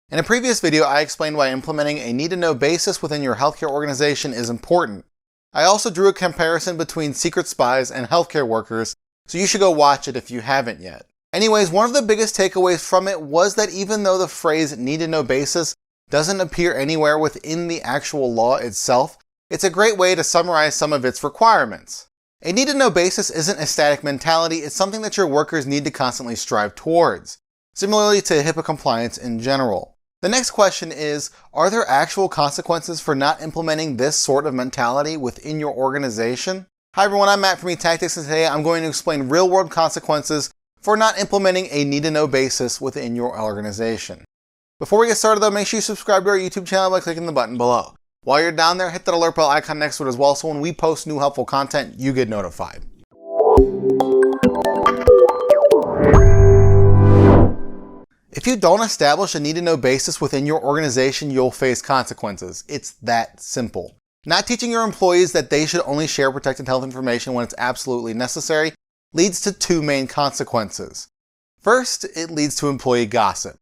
In a previous video, I explained why implementing a need-to-know basis within your healthcare organization is important. I also drew a comparison between secret spies and healthcare workers, so you should go watch it if you haven't yet. Anyways, one of the biggest takeaways from it was that even though the phrase need-to-know basis doesn't appear anywhere within the actual law itself, it's a great way to summarize some of its requirements. A need-to-know basis isn't a static mentality, it's something that your workers need to constantly strive towards, similarly to HIPAA compliance in general. The next question is, are there actual consequences for not implementing this sort of mentality within your organization? Hi everyone, I'm Matt from eTactics, and today I'm going to explain real-world consequences for not implementing a need-to-know basis within your organization. Before we get started though, make sure you subscribe to our YouTube channel by clicking the button below. While you're down there, hit that alert bell icon next to it as well, so when we post new helpful content, you get notified. If you don't establish a need-to-know basis within your organization, you'll face consequences. It's that simple. Not teaching your employees that they should only share protected health information when it's absolutely necessary leads to two main consequences. First, it leads to employee gossip.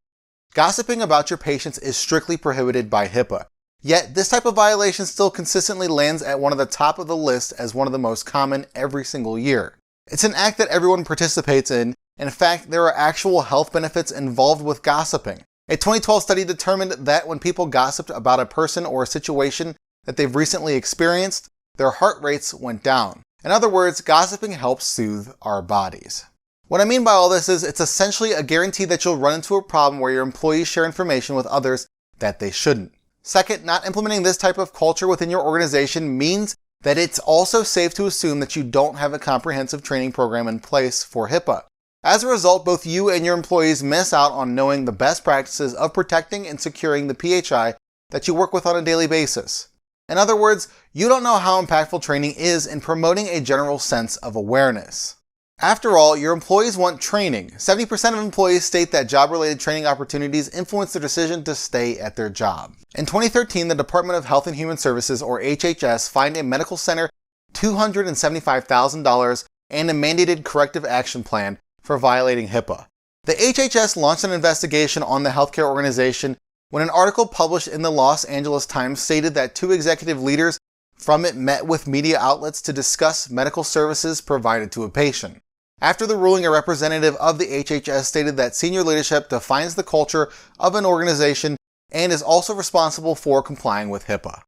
Gossiping about your patients is strictly prohibited by HIPAA. Yet, this type of violation still consistently lands at one of the top of the list as one of the most common every single year. It's an act that everyone participates in. In fact, there are actual health benefits involved with gossiping. A 2012 study determined that when people gossiped about a person or a situation that they've recently experienced, their heart rates went down. In other words, gossiping helps soothe our bodies. What I mean by all this is it's essentially a guarantee that you'll run into a problem where your employees share information with others that they shouldn't. Second, not implementing this type of culture within your organization means that it's also safe to assume that you don't have a comprehensive training program in place for HIPAA. As a result, both you and your employees miss out on knowing the best practices of protecting and securing the PHI that you work with on a daily basis. In other words, you don't know how impactful training is in promoting a general sense of awareness. After all, your employees want training. 70% of employees state that job-related training opportunities influence their decision to stay at their job. In 2013, the Department of Health and Human Services, or HHS, fined a medical center $275,000 and a mandated corrective action plan for violating HIPAA. The HHS launched an investigation on the healthcare organization when an article published in the Los Angeles Times stated that two executive leaders from it met with media outlets to discuss medical services provided to a patient. After the ruling, a representative of the HHS stated that senior leadership defines the culture of an organization and is also responsible for complying with HIPAA.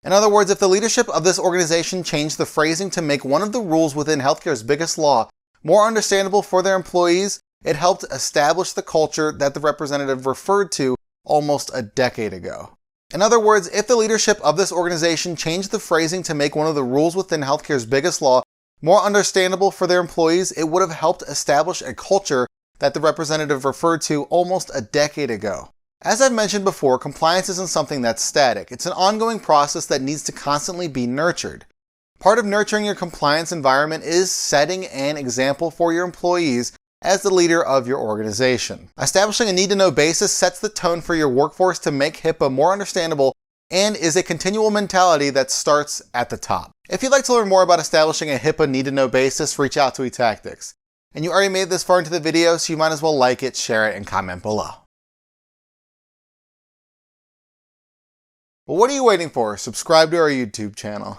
In other words, if the leadership of this organization changed the phrasing to make one of the rules within healthcare's biggest law more understandable for their employees, it helped establish the culture that the representative referred to almost a decade ago. In other words, if the leadership of this organization changed the phrasing to make one of the rules within healthcare's biggest law more understandable for their employees, it would have helped establish a culture that the representative referred to almost a decade ago. As I've mentioned before, compliance isn't something that's static. It's an ongoing process that needs to constantly be nurtured. Part of nurturing your compliance environment is setting an example for your employees as the leader of your organization. Establishing a need-to-know basis sets the tone for your workforce to make HIPAA more understandable and is a continual mentality that starts at the top. If you'd like to learn more about establishing a HIPAA need-to-know basis, reach out to eTactics. And you already made it this far into the video, so you might as well like it, share it, and comment below. Well, what are you waiting for? Subscribe to our YouTube channel.